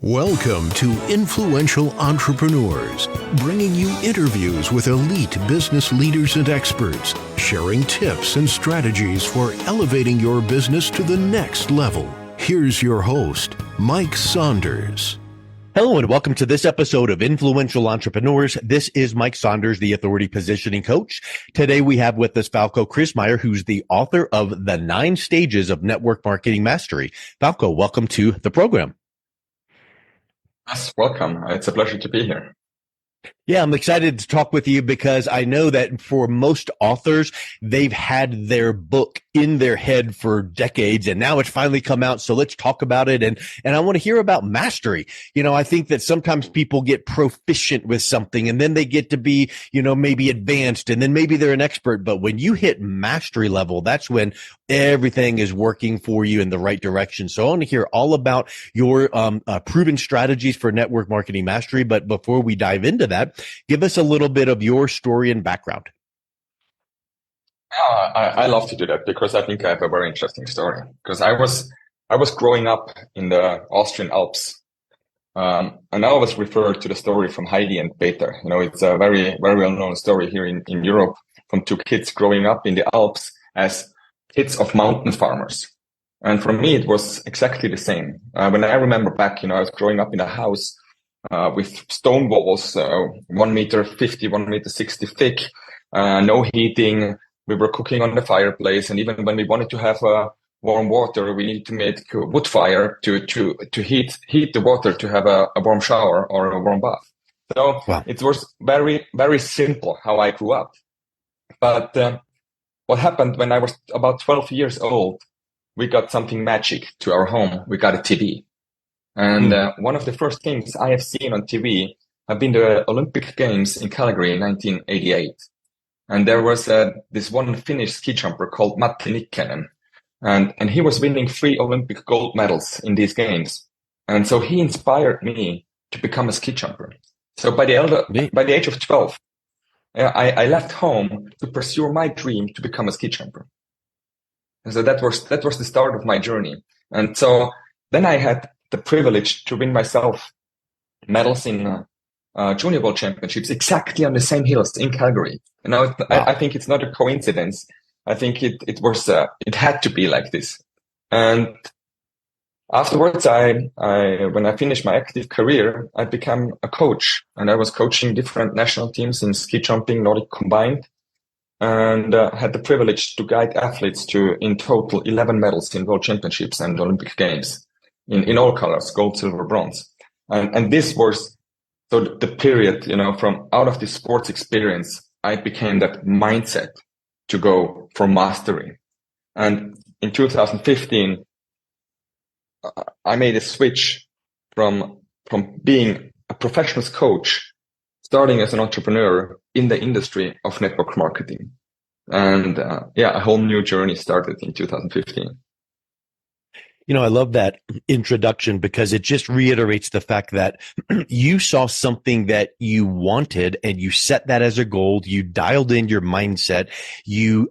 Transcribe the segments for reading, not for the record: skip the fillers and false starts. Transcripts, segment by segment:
Welcome to Influential Entrepreneurs, bringing you interviews with elite business leaders and experts, sharing tips and strategies for elevating your business to the next level. Here's your host, Mike Saunders. Hello and welcome to this episode of Influential Entrepreneurs. This is Mike Saunders, the Authority Positioning Coach. Today we have with us Falko Krismayr, who's the author of The 9 Stages of Network Marketing Mastery. Falko, welcome to the program. Yes, welcome. It's a pleasure to be here. Yeah, I'm excited to talk with you because I know that for most authors, they've had their book in their head for decades and now it's finally come out. So let's talk about it. And I want to hear about mastery. You know, I think that sometimes people get proficient with something and then they get to be, maybe advanced and then maybe they're an expert. But when you hit mastery level, that's when everything is working for you in the right direction. So I want to hear all about your proven strategies for network marketing mastery. But before we dive into that, give us a little bit of your story and background. I love to do that because I think I have a very interesting story. Because I was growing up in the Austrian Alps, and I always refer to the story from Heidi and Peter. It's a very, very well-known story here in Europe from 2 kids growing up in the Alps as kids of mountain farmers. And for me, it was exactly the same. When I remember back, I was growing up in a house with stone walls, 1 meter 50, 1 meter 60 thick, no heating. We were cooking on the fireplace, and even when we wanted to have warm water, we needed to make a wood fire to heat the water to have a warm shower or a warm bath. So wow. It was very, very simple how I grew up. But what happened when I was about 12 years old, we got something magic to our home. We got a TV. And one of the first things I have seen on TV have been the Olympic Games in Calgary in 1988. And there was this one Finnish ski jumper called Matti Nikkanen. And he was winning 3 Olympic gold medals in these games. And so he inspired me to become a ski jumper. So by the age of 12, I left home to pursue my dream to become a ski jumper. And so that was the start of my journey. And so then I had the privilege to win myself medals in Junior World Championships exactly on the same hills in Calgary. Wow. I think it's not a coincidence. I think it had to be like this. And afterwards, when I finished my active career, I became a coach, and I was coaching different national teams in ski jumping, Nordic combined, and had the privilege to guide athletes to, in total, 11 medals in World Championships and Olympic Games in all colors, gold, silver, bronze. And this was so the period, from out of this sports experience, I became that mindset to go for mastery. And in 2015, I made a switch from being a professional coach, starting as an entrepreneur in the industry of network marketing. And a whole new journey started in 2015. I love that introduction because it just reiterates the fact that you saw something that you wanted and you set that as a goal. You dialed in your mindset. You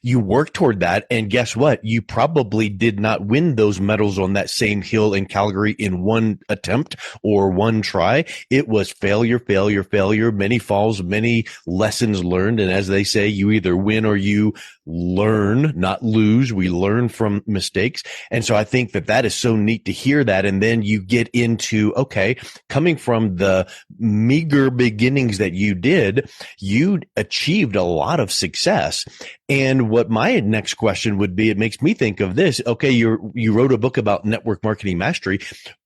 worked toward that. And guess what? You probably did not win those medals on that same hill in Calgary in one attempt or one try. It was failure, failure, failure, many falls, many lessons learned. And as they say, you either win or you learn, not lose. We learn from mistakes. And so I think that is so neat to hear that. And then you get into, okay, coming from the meager beginnings that you did, you achieved a lot of success. And what my next question would be, it makes me think of this. Okay, you wrote a book about network marketing mastery,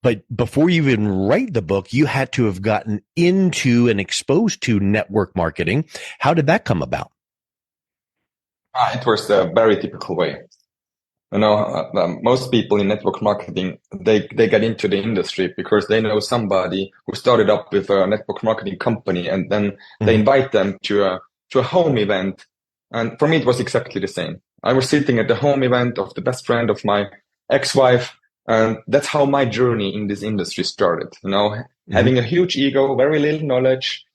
but before you even write the book, you had to have gotten into and exposed to network marketing. How did that come about? It was a very typical way. Most people in network marketing, they get into the industry because they know somebody who started up with a network marketing company, and then they invite them to a home event. And for me, it was exactly the same. I was sitting at the home event of the best friend of my ex-wife, and that's how my journey in this industry started. Having a huge ego, very little knowledge,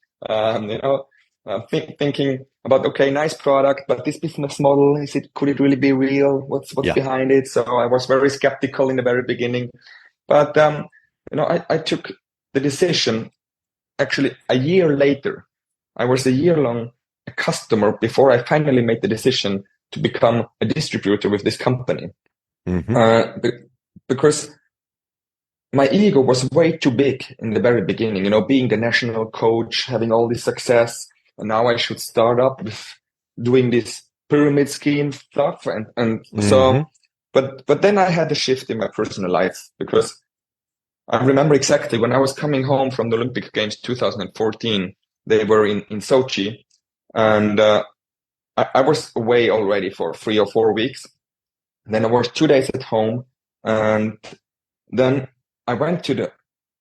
thinking about, okay, nice product, but this business model, could it really be real? What's behind it? So I was very skeptical in the very beginning. But I took the decision actually a year later. I was a year long a customer before I finally made the decision to become a distributor with this company. Because my ego was way too big in the very beginning, being the national coach, having all this success, and now I should start up with doing this pyramid scheme stuff. So, but then I had a shift in my personal life, because I remember exactly when I was coming home from the Olympic Games 2014, they were in Sochi, and I was away already for 3 or 4 weeks. Then I was 2 days at home, and then I went to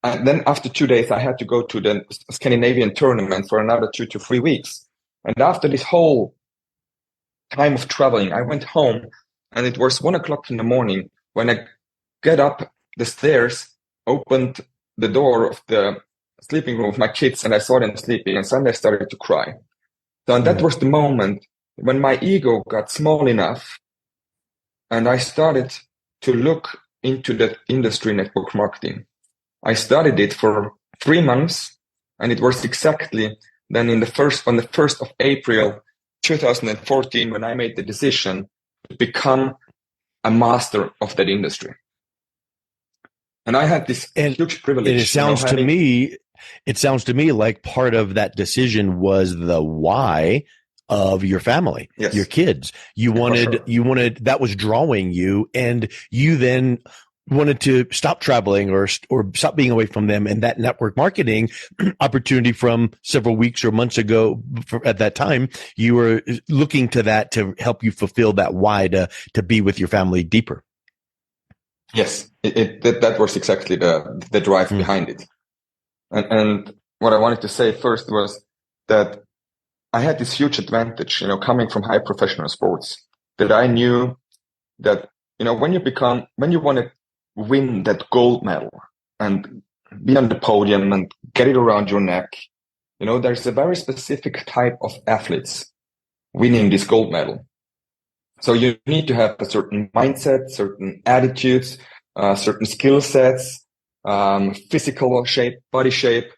then after 2 days, I had to go to the Scandinavian tournament for another 2 to 3 weeks. And after this whole time of traveling, I went home, and it was 1 o'clock in the morning when I get up the stairs, opened the door of the sleeping room with my kids, and I saw them sleeping, and suddenly I started to cry. So that was the moment when my ego got small enough, and I started to look into that industry, network marketing. I studied it for 3 months, and it was exactly then on the 1st of April 2014 when I made the decision to become a master of that industry. And I had this huge privilege. And it sounds to me like part of that decision was the why of your family, your kids. You wanted, that was drawing you, and you then wanted to stop traveling or stop being away from them. And that network marketing opportunity from several weeks or months ago, at that time, you were looking to that to help you fulfill that why to be with your family deeper. Yes, that was exactly the drive behind it. And what I wanted to say first was that I had this huge advantage, coming from high professional sports, that I knew that, when you want to win that gold medal and be on the podium and get it around your neck, there's a very specific type of athletes winning this gold medal. So you need to have a certain mindset, certain attitudes, certain skill sets, physical shape, body shape,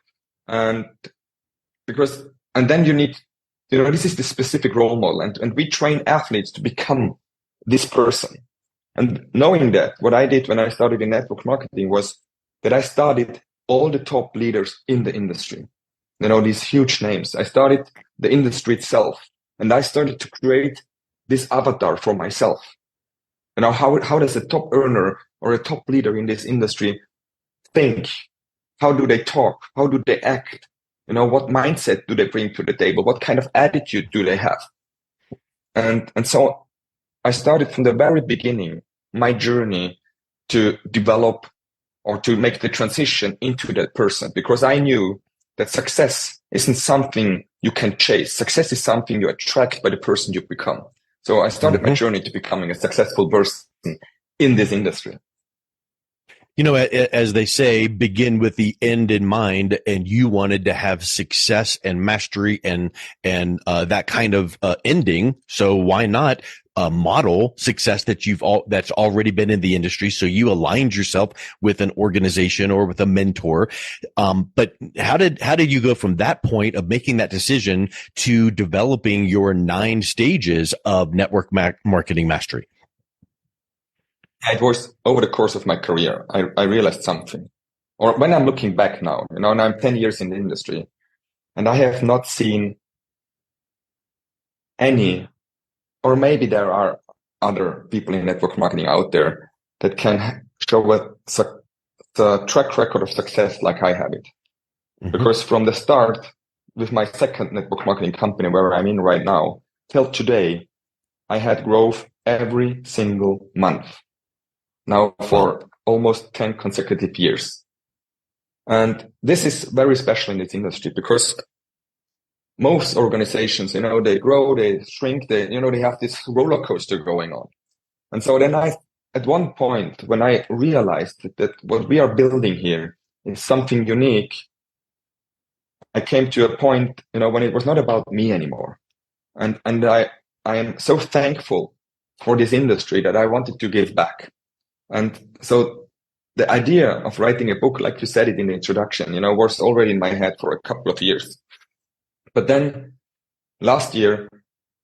and then you need, this is the specific role model, and we train athletes to become this person. And knowing that, what I did when I started in network marketing was that I studied all the top leaders in the industry, these huge names. I studied the industry itself, and I started to create this avatar for myself. How does a top earner or a top leader in this industry think? How do they talk? How do they act? What mindset do they bring to the table? What kind of attitude do they have? And so I started from the very beginning my journey to develop or to make the transition into that person, because I knew that success isn't something you can chase. Success is something you attract by the person you become. So I started my journey to becoming a successful person in this industry. As they say, begin with the end in mind, and you wanted to have success and mastery and that kind of ending. So why not model success that's already been in the industry? So you aligned yourself with an organization or with a mentor. But how did you go from that point of making that decision to developing your 9 stages of network marketing mastery? It was over the course of my career. I realized something, or when I'm looking back now, and I'm 10 years in the industry, and I have not seen any, or maybe there are other people in network marketing out there that can show a track record of success like I have it. Because from the start, with my second network marketing company where I'm in right now, till today, I had growth every single month. Now for almost 10 consecutive years. And this is very special in this industry, because most organizations, they grow, they shrink, they have this roller coaster going on. And so then at one point, when I realized that what we are building here is something unique, I came to a point, when it was not about me anymore. And I am so thankful for this industry that I wanted to give back. And so the idea of writing a book, like you said it in the introduction, was already in my head for a couple of years. But then last year,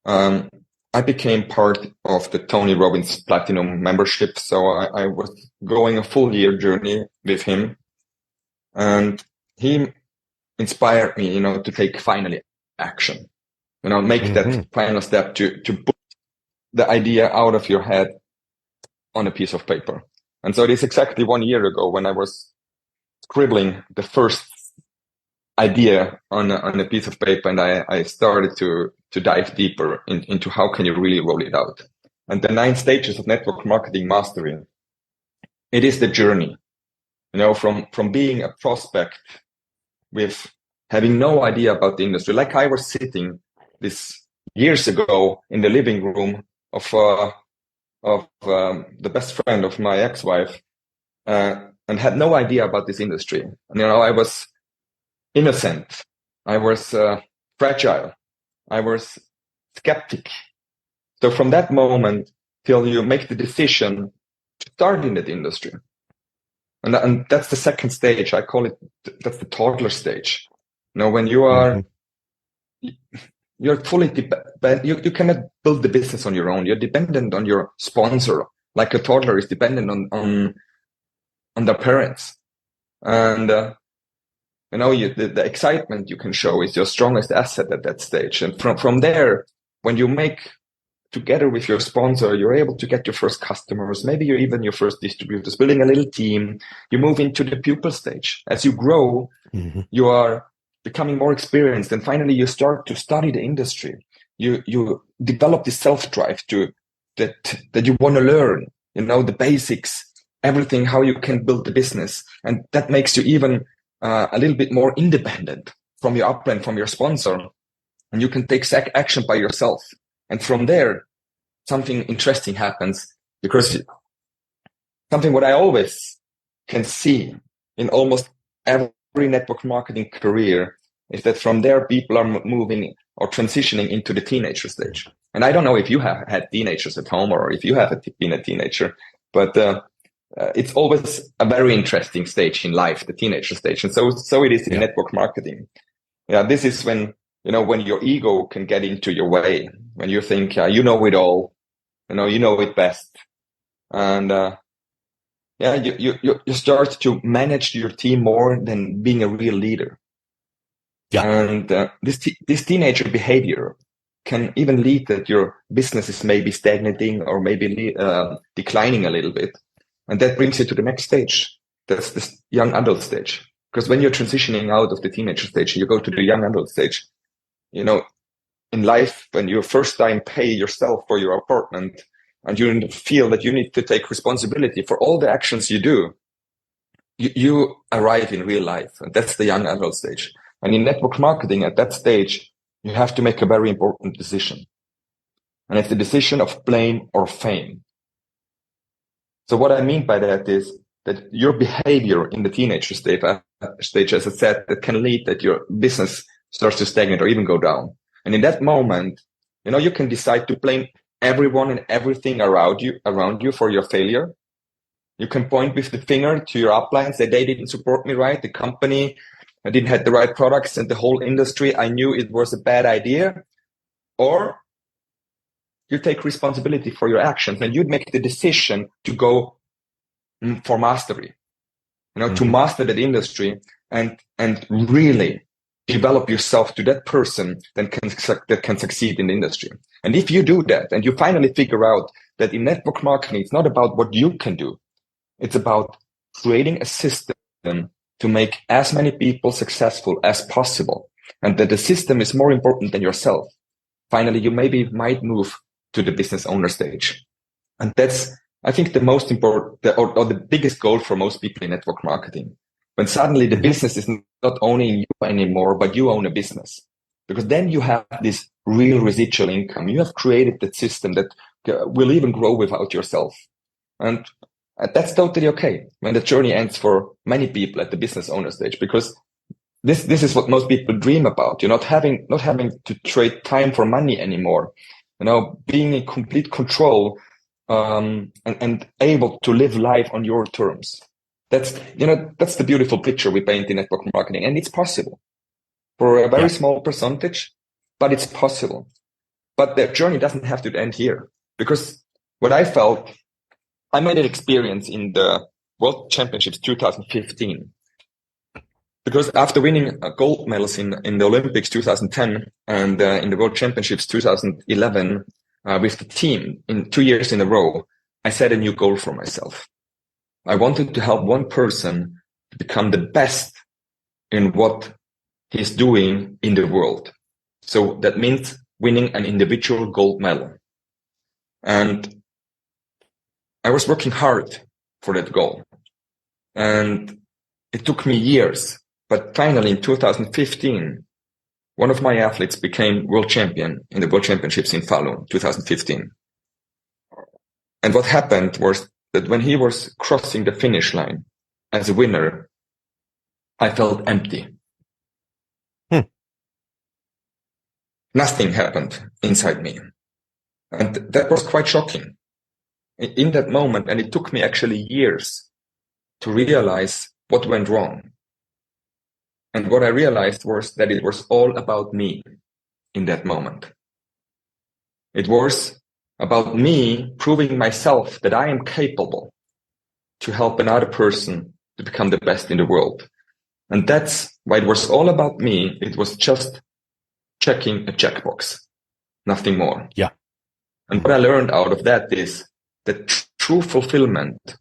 I became part of the Tony Robbins Platinum membership. So I was going a full year journey with him, and he inspired me, to take finally action, make that final step to put the idea out of your head on a piece of paper. And so it is exactly 1 year ago when I was scribbling the first idea on a piece of paper, and I started to dive deeper into how can you really roll it out. And the 9 stages of network marketing mastery, it is the journey, from being a prospect with having no idea about the industry. Like I was sitting this years ago in the living room of the best friend of my ex-wife, and had no idea about this industry. And, I was innocent. I was fragile. I was skeptic. So from that moment till you make the decision to start in that industry, and that's the second stage. I call it, that's the toddler stage. When you are, you're fully dependent. You cannot build the business on your own. You're dependent on your sponsor, like a toddler is dependent on their parents. And the excitement you can show is your strongest asset at that stage. And from there, when you make together with your sponsor, you're able to get your first customers, maybe you're even your first distributors, building a little team. You move into the pupil stage. As you grow, you are becoming more experienced, and finally you start to study the industry. You develop this self-drive that you want to learn, the basics, everything, how you can build the business. And that makes you even a little bit more independent from your upline, from your sponsor, and you can take action by yourself. And from there, something interesting happens, because something what I always can see in almost every network marketing career is that from there, people are moving or transitioning into the teenager stage. And I don't know if you have had teenagers at home or if you have been a teenager, but it's always a very interesting stage in life, the teenager stage. And so it is in network marketing. This is when, when your ego can get into your way, when you think, you know it all, you know it best. And, you start to manage your team more than being a real leader. Yeah. And this teenager behavior can even lead that your business is maybe stagnating or maybe declining a little bit. And that brings you to the next stage. That's the young adult stage. Because when you're transitioning out of the teenager stage, you go to the young adult stage. In life, when you first time pay yourself for your apartment and you feel that you need to take responsibility for all the actions you do, you arrive in real life. And that's the young adult stage. And in network marketing, at that stage, you have to make a very important decision. And it's the decision of blame or fame. So what I mean by that is that your behavior in the teenager stage, as I said, that can lead that your business starts to stagnate or even go down. And in that moment, you can decide to blame everyone and everything around you for your failure. You can point with the finger to your upline, say they didn't support me right, the company, I didn't have the right products, and the whole industry, I knew it was a bad idea. Or you take responsibility for your actions and you'd make the decision to go for mastery, to master that industry and really develop yourself to that person that can succeed in the industry. And if you do that and you finally figure out that in network marketing, it's not about what you can do. It's about creating a system to make as many people successful as possible, and that the system is more important than yourself. Finally, you might move to the business owner stage. And that's, I think, the most important or the biggest goal for most people in network marketing. When suddenly the business is not owning you anymore, but you own a business. Because then you have this real residual income. You have created that system that will even grow without yourself. And that's totally okay when the journey ends for many people at the business owner stage, because this is what most people dream about. You're not having to trade time for money anymore. Being in complete control and able to live life on your terms. That's the beautiful picture we paint in network marketing, and it's possible for a very small percentage, but it's possible. But the journey doesn't have to end here, because what I felt, I made an experience in the World Championships 2015. Because after winning gold medals in the Olympics 2010 and in the World Championships 2011 with the team in 2 years in a row, I set a new goal for myself. I wanted to help one person to become the best in what he's doing in the world. So that means winning an individual gold medal. And I was working hard for that goal. And it took me years. But finally, in 2015, one of my athletes became world champion in the World Championships in Falun, 2015. And what happened was that when he was crossing the finish line as a winner, I felt empty. Nothing happened inside me. And that was quite shocking in that moment. And it took me actually years to realize what went wrong. And what I realized was that it was all about me in that moment. It was about me proving myself that I am capable to help another person to become the best in the world. And that's why it was all about me. It was just checking a checkbox, nothing more. Yeah. And what I learned out of that is that true fulfillment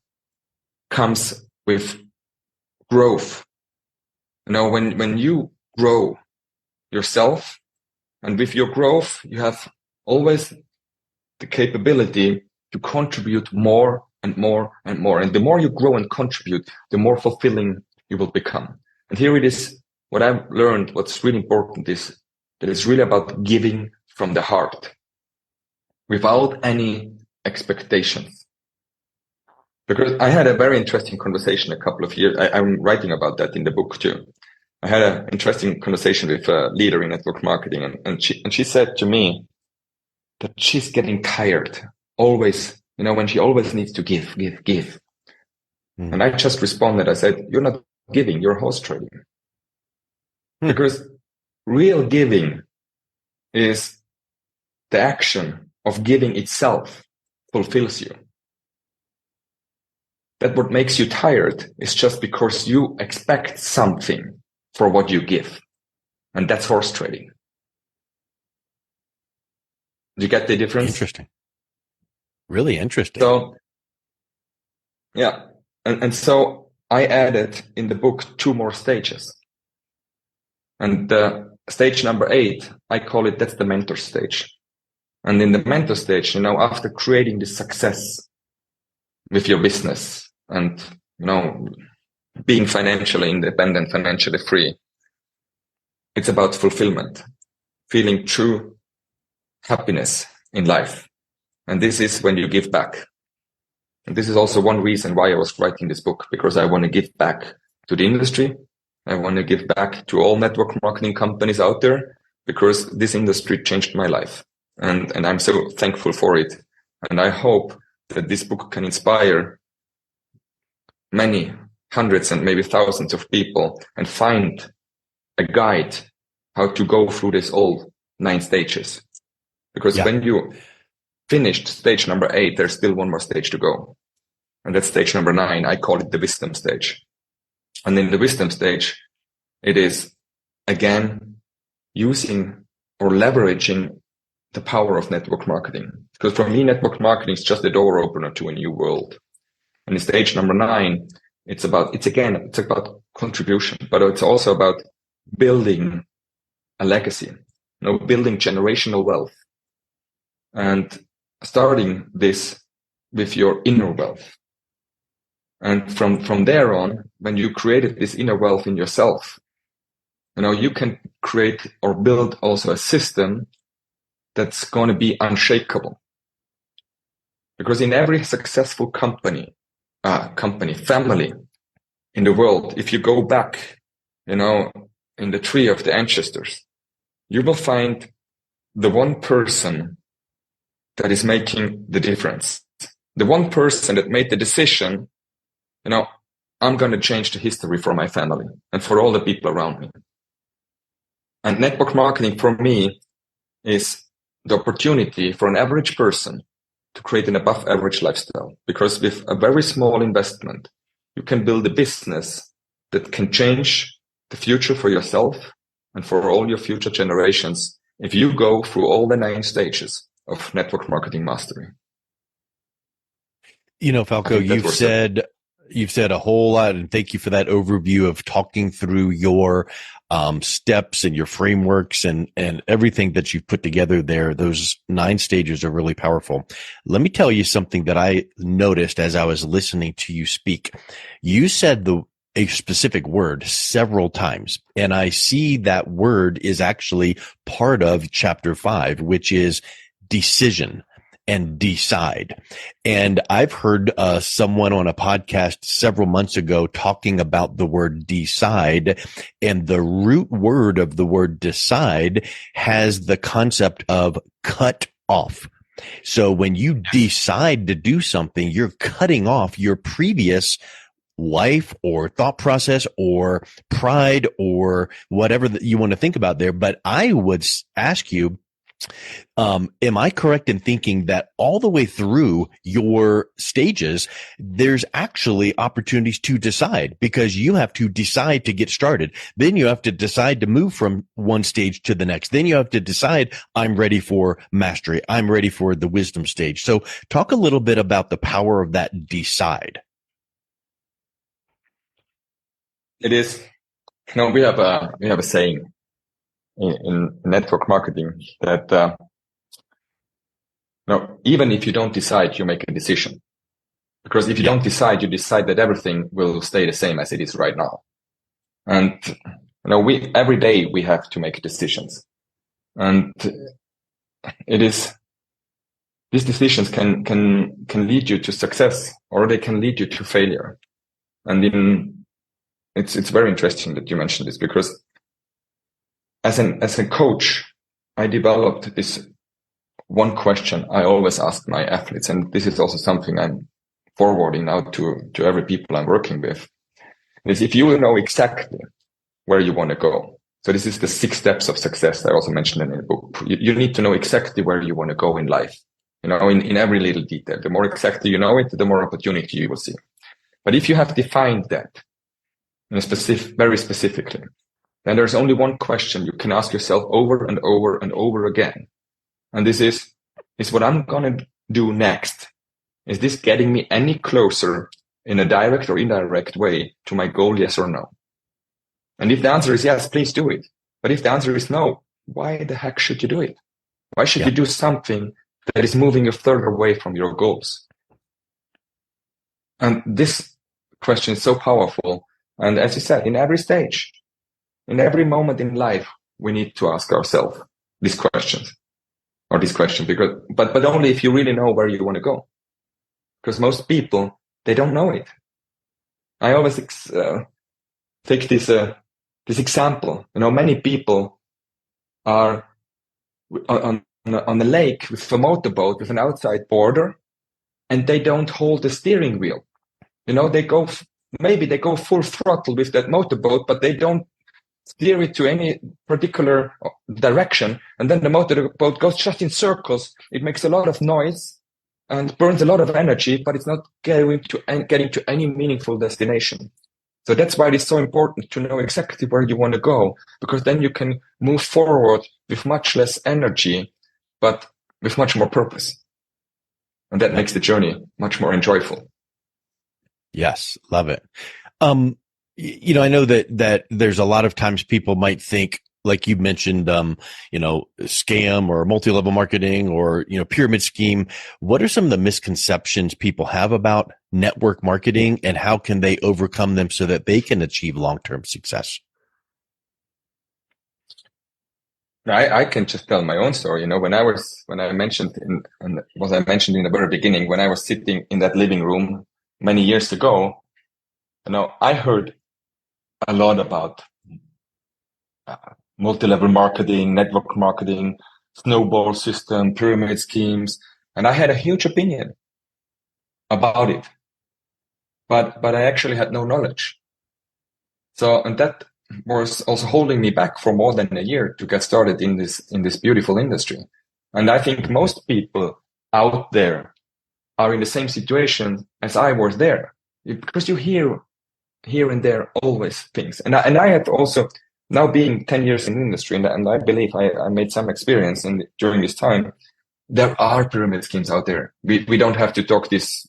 comes with growth. When you grow yourself, and with your growth, you have always the capability to contribute more and more and more. And the more you grow and contribute, the more fulfilling you will become. And here it is, what I've learned, what's really important is that it's really about giving from the heart without any expectations. Because I had a very interesting conversation a couple of years. I'm writing about that in the book too. I had an interesting conversation with a leader in network marketing, and she said to me that she's getting tired always, when she always needs to give. And I just responded. I said, "You're not giving, you're horse trading." Because real giving is the action of giving itself fulfills you. That what makes you tired is just because you expect something for what you give. And that's horse trading. Do you get the difference? Interesting. Really interesting. So, yeah. And so I added in the book 2 more stages. And stage number 8, I call it, that's the mentor stage. And in the mentor stage, after creating this success with your business and, being financially independent, financially free, it's about fulfillment, feeling true happiness in life. And this is when you give back. And this is also one reason why I was writing this book, because I want to give back to the industry. I want to give back to all network marketing companies out there, because this industry changed my life. And I'm so thankful for it. And I hope that this book can inspire many hundreds and maybe thousands of people and find a guide how to go through this all 9 stages. Because when you finished stage number 8, there's still one more stage to go. And that's stage number 9. I call it the wisdom stage. And in the wisdom stage, it is, again, using or leveraging the power of network marketing. Because for me, network marketing is just a door opener to a new world. And in stage number 9, it's about contribution, but it's also about building a legacy, building generational wealth, and starting this with your inner wealth. And from there on, when you created this inner wealth in yourself, you can create or build also a system that's going to be unshakable. Because in every successful family in the world, if you go back, in the tree of the ancestors, you will find the one person that is making the difference. The one person that made the decision, I'm going to change the history for my family and for all the people around me. And network marketing for me is the opportunity for an average person to create an above average lifestyle, because with a very small investment, you can build a business that can change the future for yourself and for all your future generations if you go through all the 9 stages of network marketing mastery. Falko, you've said a whole lot, and thank you for that overview of talking through your steps and your frameworks and everything that you've put together there. Those 9 stages are really powerful. Let me tell you something that I noticed as I was listening to you speak. You said a specific word several times, and I see that word is actually part of chapter 5, which is decision and decide. And I've heard someone on a podcast several months ago talking about the word decide, and the root word of the word decide has the concept of cut off. So when you decide to do something, you're cutting off your previous life or thought process or pride or whatever that you want to think about there. But I would ask you, am I correct in thinking that all the way through your stages, there's actually opportunities to decide, because you have to decide to get started. Then you have to decide to move from one stage to the next. Then you have to decide, I'm ready for mastery. I'm ready for the wisdom stage. So talk a little bit about the power of that decide. It is, we have a saying in network marketing that even if you don't decide, you make a decision. Because if you don't decide, you decide that everything will stay the same as it is right now. And every day we have to make decisions, and these decisions can lead you to success, or they can lead you to failure. And it's very interesting that you mentioned this, because as a coach, I developed this one question I always ask my athletes, and this is also something I'm forwarding now to every people I'm working with, is if you know exactly where you want to go. So this is the 6 steps of success I also mentioned in the book. You need to know exactly where you want to go in life, in every little detail. The more exactly you know it, the more opportunity you will see. But if you have defined that very specifically, then there's only one question you can ask yourself over and over and over again. And this is what I'm going to do next. Is this getting me any closer in a direct or indirect way to my goal, yes or no? And if the answer is yes, please do it. But if the answer is no, why the heck should you do it? Why should you do something that is moving you further away from your goals? And this question is so powerful. And as you said, in every stage, in every moment in life, we need to ask ourselves these questions, but only if you really know where you want to go. Because most people, they don't know it. I always take this example. Many people are on a lake with a motorboat with an outside border, and they don't hold the steering wheel. They go full throttle with that motorboat, but they don't steer it to any particular direction, and then the motorboat goes just in circles. It makes a lot of noise and burns a lot of energy, but it's not getting to any meaningful destination. So that's why it's so important to know exactly where you want to go, because then you can move forward with much less energy, but with much more purpose. And that makes the journey much more enjoyable. Yes, love it. I know that there's a lot of times people might think, like you mentioned, scam or multi-level marketing or, pyramid scheme. What are some of the misconceptions people have about network marketing, and how can they overcome them so that they can achieve long-term success? I can just tell my own story. When I mentioned in the very beginning, when I was sitting in that living room many years ago, I heard a lot about multi-level marketing, network marketing, snowball system, pyramid schemes, and I had a huge opinion about it. but I actually had no knowledge. So, and that was also holding me back for more than a year to get started in this beautiful industry. And I think most people out there are in the same situation as I was there, because you hear here and there always things. And I have also, now being 10 years in the industry, and I believe I made some experience during this time, there are pyramid schemes out there. We don't have to talk this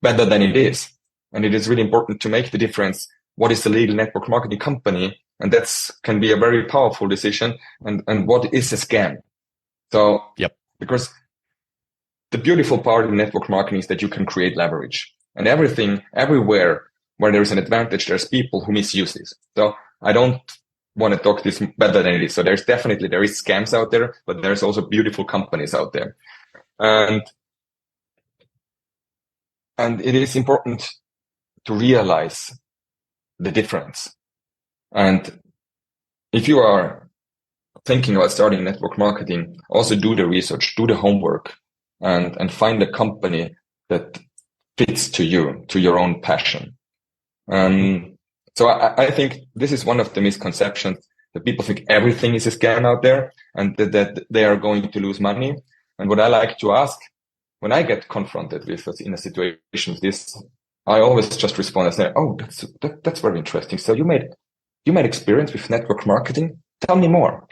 better than it is. And it is really important to make the difference. What is the legal network marketing company? And that's can be a very powerful decision. And what is a scam? So, yep. Because the beautiful part of network marketing is that you can create leverage. And everywhere where there's an advantage, there's people who misuse this. So I don't want to talk this better than it is. So there is scams out there, but there's also beautiful companies out there. And it is important to realize the difference. And if you are thinking about starting network marketing, also do the research, do the homework, and find a company that fits to you, to your own passion. So I think this is one of the misconceptions, that people think everything is a scam out there and that they are going to lose money. And what I like to ask when I get confronted with in a situation like this, I always just respond and say, "Oh, that's very interesting. So you made experience with network marketing? Tell me more."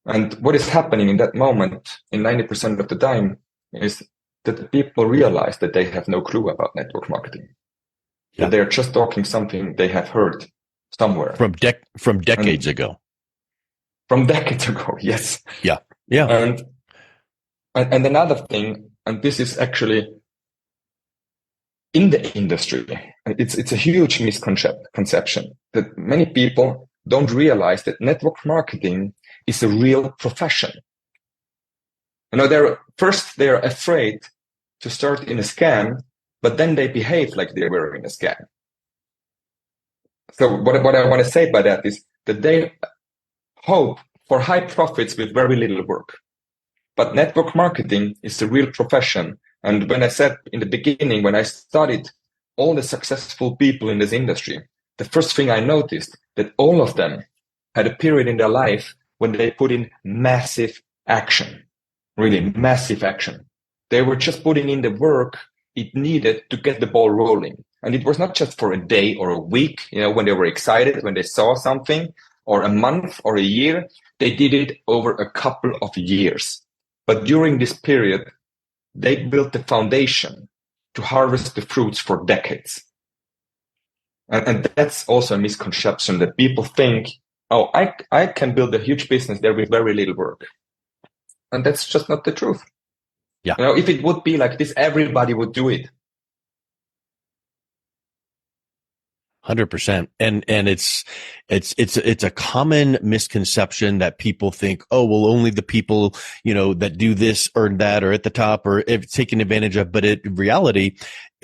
And what is happening in that moment, in 90% of the time, is that the people realize that they have no clue about network marketing. Yeah. That they're just talking something they have heard somewhere from decades ago. From decades ago, yes. Yeah, yeah. And another thing, and this is actually in the industry, it's a huge misconception that many people don't realize that network marketing is a real profession. They're afraid to start in a scam, but then they behave like they were in a scam. So what I want to say by that is that they hope for high profits with very little work. But network marketing is a real profession. And when I said in the beginning, when I studied all the successful people in this industry, the first thing I noticed that all of them had a period in their life when they put in massive action, really massive action. They were just putting in the work it needed to get the ball rolling. And it was not just for a day or a week, when they were excited, when they saw something, or a month or a year. They did it over a couple of years. But during this period, they built the foundation to harvest the fruits for decades. And that's also a misconception that people think, oh, I can build a huge business there with very little work. And that's just not the truth. Yeah. If it would be like this, everybody would do it. 100%. And it's a common misconception that people think, oh, well, only the people, that do this or that or at the top or if taken advantage of. But in reality,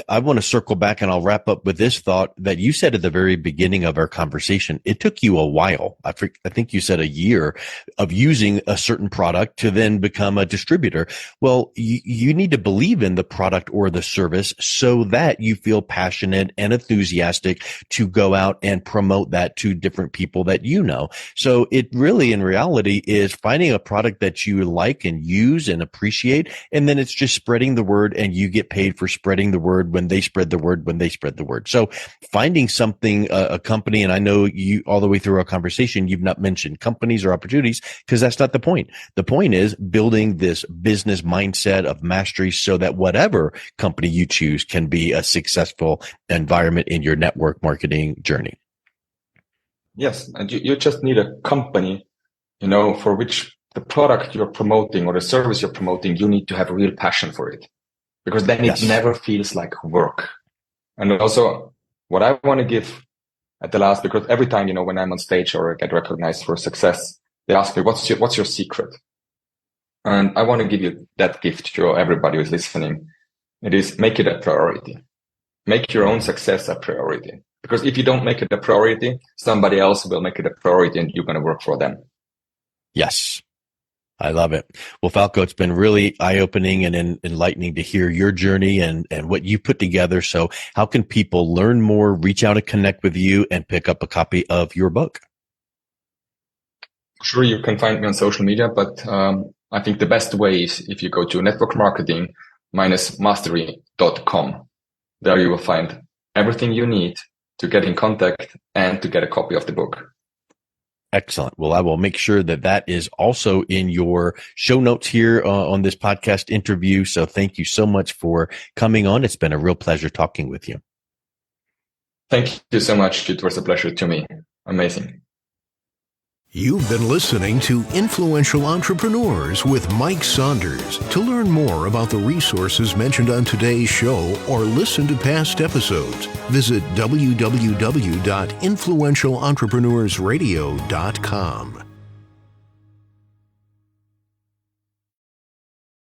I want to circle back and I'll wrap up with this thought that you said at the very beginning of our conversation. It took you a while. I think you said a year of using a certain product to then become a distributor. Well, you need to believe in the product or the service so that you feel passionate and enthusiastic to go out and promote that to different people that you know. So it really, in reality, is finding a product that you like and use and appreciate. And then it's just spreading the word, and you get paid for spreading the word when they spread the word. So finding something, a company, and I know you all the way through our conversation, you've not mentioned companies or opportunities because that's not the point. The point is building this business mindset of mastery so that whatever company you choose can be a successful environment in your network marketing journey. Yes. And you just need a company, for which the product you're promoting or the service you're promoting, you need to have a real passion for it. Because then it never feels like work. And also what I want to give at the last, because every time, when I'm on stage or I get recognized for success, they ask me, what's your secret? And I want to give you that gift to everybody who's listening. It is make it a priority. Make your own success a priority. Because if you don't make it a priority, somebody else will make it a priority and you're going to work for them. Yes. I love it. Well, Falko, it's been really eye-opening and enlightening to hear your journey and what you put together. So how can people learn more, reach out and connect with you, and pick up a copy of your book? Sure, you can find me on social media, but I think the best way is if you go to networkmarketing-mastery.com. There you will find everything you need to get in contact and to get a copy of the book. Excellent. Well, I will make sure that is also in your show notes here on this podcast interview. So thank you so much for coming on. It's been a real pleasure talking with you. Thank you so much. It was a pleasure to me. Amazing. You've been listening to Influential Entrepreneurs with Mike Saunders. To learn more about the resources mentioned on today's show or listen to past episodes, visit www.influentialentrepreneursradio.com.